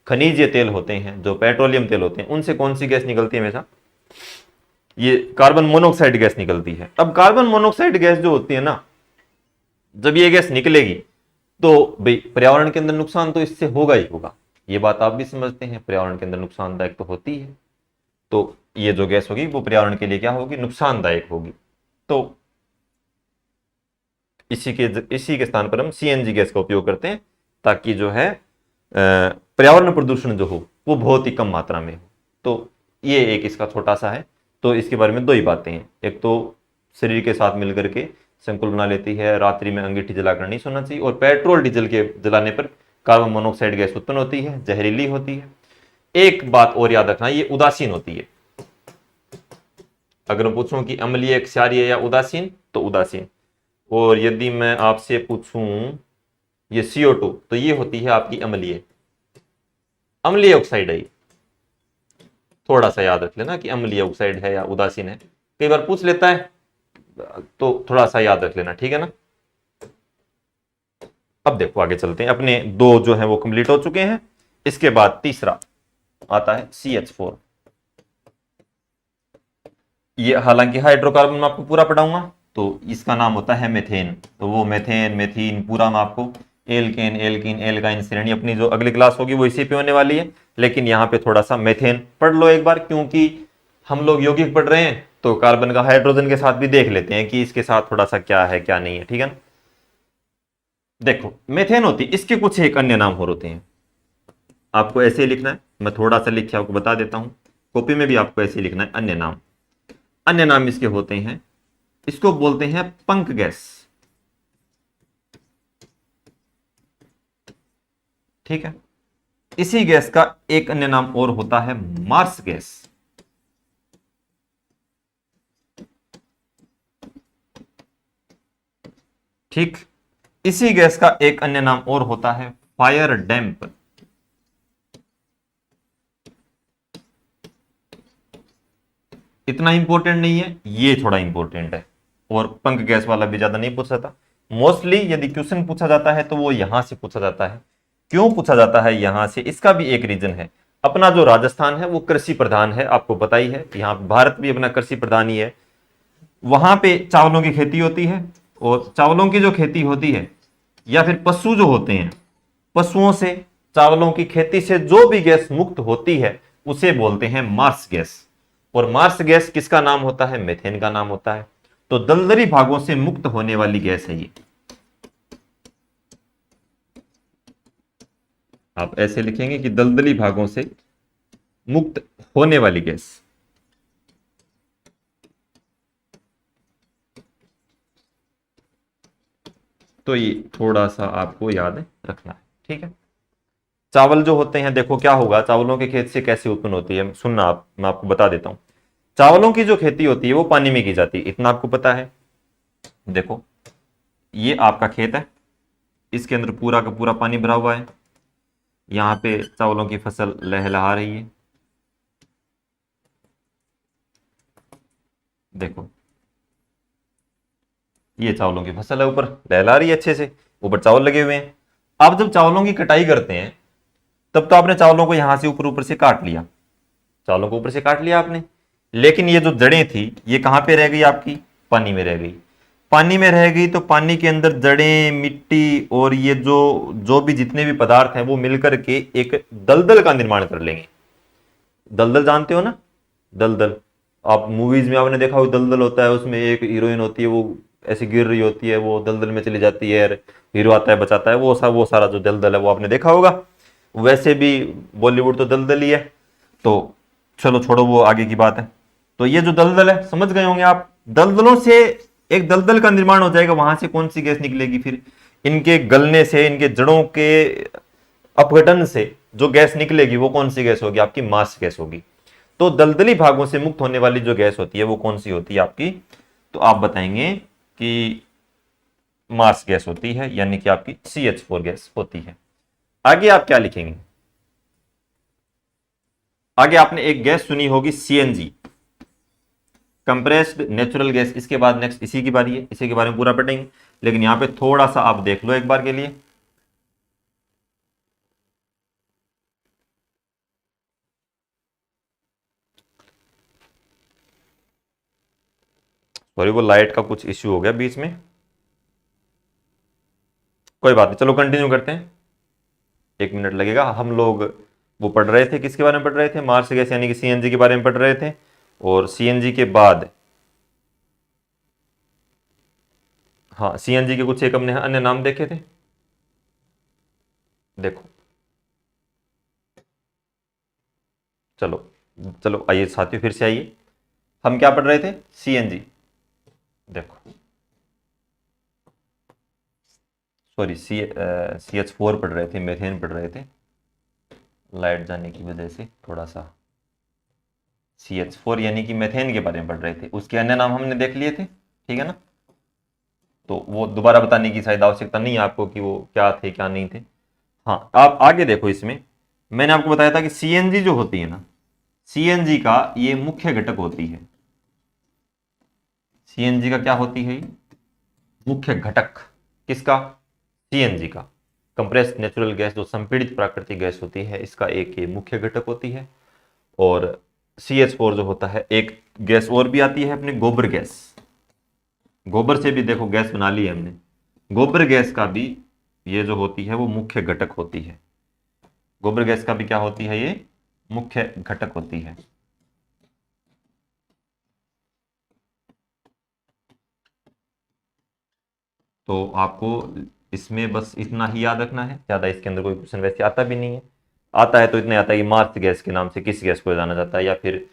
खनिजीय तेल होते हैं, जो पेट्रोलियम तेल होते हैं, उनसे कौन सी गैस निकलती है हमेशा, ये कार्बन मोनोऑक्साइड गैस निकलती है। अब कार्बन मोनोऑक्साइड गैस जो होती है ना, जब ये गैस निकलेगी तो भाई पर्यावरण के अंदर नुकसान तो इससे होगा ही होगा, ये बात आप भी समझते हैं, पर्यावरण के अंदर नुकसानदायक तो होती है। तो ये जो गैस होगी वो पर्यावरण के लिए क्या होगी, नुकसानदायक होगी। तो इसी के स्थान पर हम सीएनजी गैस का उपयोग करते हैं, ताकि जो है पर्यावरण प्रदूषण जो हो वो बहुत ही कम मात्रा में हो। तो ये एक इसका छोटा सा है। तो इसके बारे में दो ही बातें हैं, एक तो शरीर के साथ मिलकर के संकुल बना लेती है, रात्रि में अंगीठी जलाकर नहीं सोना चाहिए, और पेट्रोल डीजल के जलाने पर कार्बन मोनोऑक्साइड गैस उत्पन्न होती है, जहरीली होती है। एक बात और याद रखना, ये उदासीन होती है। अगर मैं पूछूं कि अम्लीय, क्षारीय या उदासीन, तो उदासीन। और यदि मैं आपसे पूछूं ये CO2, तो ये होती है आपकी अम्लीय, अम्लीय ऑक्साइड है। थोड़ा सा याद रख लेना कि अम्लीय ऑक्साइड है या उदासीन है, कई बार पूछ लेता है, तो थोड़ा सा याद रख लेना, ठीक है ना। अब देखो आगे चलते हैं, अपने दो जो है वो कंप्लीट हो चुके हैं। इसके बाद तीसरा आता है CH4। ये हालांकि हाइड्रोकार्बन में आपको पूरा पढ़ाऊंगा, तो इसका नाम होता है मेथेन। तो वो मेथेन, मेथीन पूरा मैं आपको, एल्केन, एल्कीन, एल्काइन श्रेणी अपनी जो अगली क्लास होगी वो इसी पे होने वाली है। लेकिन यहाँ पे थोड़ा सा मेथेन पढ़ लो एक बार, क्योंकि हम लोग यौगिक पढ़ रहे हैं तो कार्बन का हाइड्रोजन के साथ भी देख लेते हैं कि इसके साथ थोड़ा सा क्या है क्या नहीं है, ठीक है ना। देखो मेथेन होती, इसके कुछ एक अन्य नाम और होते हैं, आपको ऐसे ही लिखना है, मैं थोड़ा सा लिख के आपको बता देता हूं, कॉपी में भी आपको ऐसे ही लिखना है। अन्य नाम, अन्य नाम इसके होते हैं, इसको बोलते हैं पंक गैस, ठीक है। इसी गैस का एक अन्य नाम और होता है मार्स गैस। ठीक, इसी गैस का एक अन्य नाम और होता है फायर डैम्प। इतना इंपॉर्टेंट नहीं है, ये थोड़ा इंपॉर्टेंट है, और पंख गैस वाला भी ज्यादा नहीं पूछा था। मोस्टली यदि क्वेश्चन पूछा जाता है तो वो यहां से पूछा जाता है। क्यों पूछा जाता है यहां से, इसका भी एक रीजन है। अपना जो राजस्थान है वो कृषि प्रधान है, आपको पता ही है, यहाँ भारत भी अपना कृषि प्रधान ही है। वहां पे चावलों की खेती होती है, और चावलों की जो खेती होती है, या फिर पशु जो होते हैं, पशुओं से चावलों की खेती से जो भी गैस मुक्त होती है उसे बोलते हैं मार्स गैस। और मार्स गैस किसका नाम होता है, मेथेन का नाम होता है। तो दलदली भागों से मुक्त होने वाली गैस है ये, आप ऐसे लिखेंगे कि दलदली भागों से मुक्त होने वाली गैस। तो ये थोड़ा सा आपको याद रखना है, ठीक है। चावल जो होते हैं, देखो क्या होगा, चावलों के खेत से कैसे उत्पन्न होती है, सुनना आप, मैं आपको बता देता हूं। चावलों की जो खेती होती है वो पानी में की जाती है, इतना आपको पता है। देखो ये आपका खेत है, इसके अंदर पूरा का पूरा पानी भरा हुआ है, यहां पे चावलों की फसल लहलहा रही है। देखो ये चावलों की फसल है, ऊपर लहला रही है अच्छे से, ऊपर चावल लगे हुए हैं। आप जब चावलों की कटाई करते हैं तब तो आपने चावलों को यहां से ऊपर ऊपर से काट लिया, चावलों को ऊपर से काट लिया आपने, लेकिन ये जो जड़ें थी ये कहां पे रह गई आपकी, पानी में रह गई। पानी में रह गई तो पानी के अंदर जड़ें, मिट्टी और ये जो जो भी जितने भी पदार्थ हैं वो मिलकर के एक दलदल का निर्माण कर लेंगे। दलदल जानते हो ना, दलदल आप मूवीज में आपने देखा हो, दलदल होता है, उसमें एक हीरोइन होती है, वो ऐसे गिर रही होती है, वो दलदल में चली जाती है, हीरो आता है बचाता है, वो सारा जो दलदल है वो आपने देखा होगा। वैसे भी बॉलीवुड तो दलदल ही है। तो चलो छोड़ो, वो आगे की बात है। तो ये जो दलदल है, समझ गए होंगे आप, दलदलों से एक दलदल का निर्माण हो जाएगा, वहां से कौन सी गैस निकलेगी फिर, इनके गलने से, इनके जड़ों के अपघटन से जो गैस निकलेगी वो कौन सी गैस होगी, आपकी मार्स गैस होगी। तो दलदली भागों से मुक्त होने वाली जो गैस होती है वो कौन सी होती है आपकी, तो आप बताएंगे कि मार्स गैस होती है, यानी कि आपकी CH4 गैस होती है। आगे आप क्या लिखेंगे, आगे आपने एक गैस सुनी होगी CNG, कंप्रेस्ड नेचुरल गैस। इसके बाद नेक्स्ट इसी की बारी है, इसी के बारे में पूरा पढ़ेंगे, लेकिन यहां पे थोड़ा सा आप देख लो एक बार के लिए। सॉरी, वो लाइट का कुछ इश्यू हो गया बीच में, कोई बात नहीं, चलो कंटिन्यू करते हैं, 1 मिनट लगेगा। हम लोग वो पढ़ रहे थे, किसके बारे में पढ़ रहे थे, मार्स गैस यानी कि CNG के बारे में पढ़ रहे थे। और CNG के बाद, हाँ, CNG के कुछ एक हमने अन्य नाम देखे थे, देखो, चलो चलो आइए साथियों, फिर से आइए, हम क्या पढ़ रहे थे, CNG, देखो, सॉरी, CH4 पढ़ रहे थे, मेथेन पढ़ रहे थे, लाइट जाने की वजह से थोड़ा सा। CH4 यानी कि मेथेन के बारे में पढ़ रहे थे, उसके अन्य नाम हमने देख लिए थे, ठीक है ना। तो वो दोबारा बताने की शायद आवश्यकता नहीं है आपको कि वो क्या थे क्या नहीं थे। हाँ, आप आगे देखो, इसमें मैंने आपको बताया था कि CNG जो होती है ना, CNG का ये मुख्य घटक होती है। CNG का क्या होती है, मुख्य घटक, किसका, CNG का, कंप्रेस्ड नेचुरल गैस, जो संपीड़ित प्राकृतिक गैस होती है, इसका एक ये मुख्य घटक होती है। और CH4 जो होता है, एक गैस और भी आती है अपने, गोबर गैस, गोबर से भी देखो गैस बना ली है हमने, गोबर गैस का भी ये जो होती है वो मुख्य घटक होती है। गोबर गैस का भी क्या होती है, ये मुख्य घटक होती है। तो आपको इसमें बस इतना ही याद रखना है, ज्यादा इसके अंदर कोई क्वेश्चन वैसे आता भी नहीं है। आता है तो इतना आता है कि मार्स गैस के नाम से किस गैस को जाना जाता है, या फिर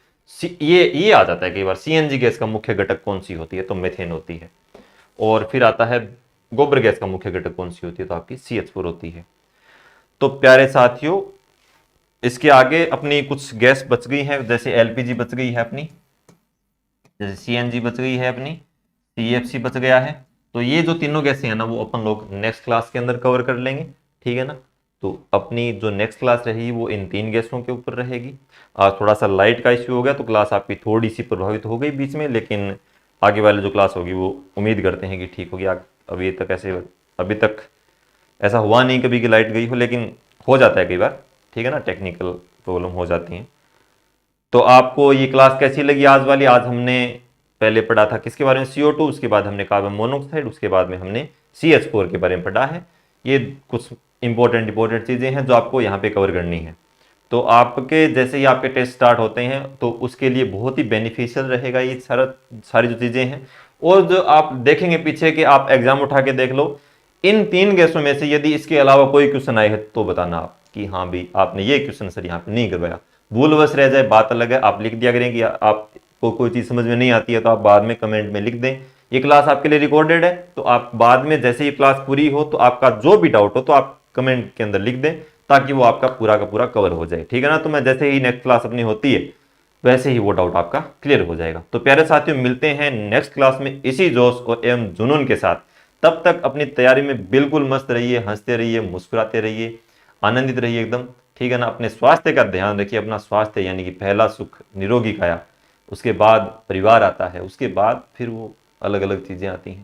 ये आ जाता है कई बार, CNG गैस का मुख्य घटक कौन सी होती है, तो मेथेन होती है। और फिर आता है गोबर गैस का मुख्य घटक कौन सी होती है, तो आपकी CH4 होती है। तो प्यारे साथियों, इसके आगे अपनी कुछ गैस बच गई है, जैसे LPG बच गई है अपनी, जैसे CNG बच गई है अपनी, CFC बच गया है। तो ये जो तीनों गैसें हैं ना, वो अपन लोग नेक्स्ट क्लास के अंदर कवर कर लेंगे, ठीक है ना। तो अपनी जो नेक्स्ट क्लास रहेगी वो इन 3 गैसों के ऊपर रहेगी। आज थोड़ा सा लाइट का इश्यू हो गया तो क्लास आपकी थोड़ी सी प्रभावित हो गई बीच में, लेकिन आगे वाली जो क्लास होगी वो उम्मीद करते हैं कि ठीक होगी। अभी तक ऐसा हुआ नहीं कभी कि लाइट गई हो, लेकिन हो जाता है कई बार, ठीक है ना, टेक्निकल प्रॉब्लम हो जाती है। तो आपको ये क्लास कैसी लगी आज वाली, आज हमने पहले पढ़ा था किसके बारे में, CO2, उसके बाद हमने कार्बन मोनोऑक्साइड, उसके बाद में हमने CH4 के बारे में पढ़ा है। ये कुछ इंपॉर्टेंट चीज़ें हैं जो आपको यहाँ पे कवर करनी है। तो आपके जैसे ही आपके टेस्ट स्टार्ट होते हैं तो उसके लिए बहुत ही बेनिफिशियल रहेगा ये सारी जो चीज़ें हैं। और जो आप देखेंगे पीछे कि आप एग्जाम उठा के देख लो, इन 3 गैसों में से यदि इसके अलावा कोई क्वेश्चन आए है तो बताना आप कि हाँ भी आपने ये क्वेश्चन सर यहाँ पे नहीं करवाया, भूलवश रह जाए बात अलग है, आप लिख दिया करें कि आपको कोई चीज़ समझ में नहीं आती है तो आप बाद में कमेंट में लिख दें। ये क्लास आपके लिए रिकॉर्डेड है, तो आप बाद में जैसे ही क्लास पूरी हो तो आपका जो भी डाउट हो तो आप कमेंट के अंदर लिख दें, ताकि वो आपका पूरा का पूरा कवर हो जाए, ठीक है ना। तो मैं जैसे ही नेक्स्ट क्लास अपनी होती है वैसे ही वो डाउट आपका क्लियर हो जाएगा। तो प्यारे साथियों, मिलते हैं नेक्स्ट क्लास में इसी जोश और एवं जुनून के साथ। तब तक अपनी तैयारी में बिल्कुल मस्त रहिए, हंसते रहिए, मुस्कुराते रहिए, आनंदित रहिए एकदम, ठीक है ना। अपने स्वास्थ्य का ध्यान रखिए, अपना स्वास्थ्य यानी कि पहला सुख निरोगी काया, उसके बाद परिवार आता है, उसके बाद फिर वो अलग अलग चीज़ें आती हैं।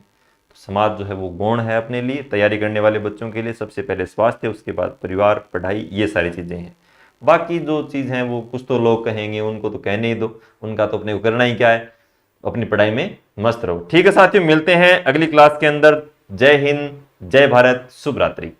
तो समाज जो है वो गौण है अपने लिए, तैयारी करने वाले बच्चों के लिए सबसे पहले स्वास्थ्य, उसके बाद परिवार, पढ़ाई, ये सारी चीज़ें हैं। बाकी जो चीज़ हैं वो कुछ तो लोग कहेंगे, उनको तो कहने ही दो, उनका तो अपने को करना ही क्या है। अपनी पढ़ाई में मस्त रहो। ठीक है साथियों, मिलते हैं अगली क्लास के अंदर। जय हिंद, जय भारत, शुभ रात्रि।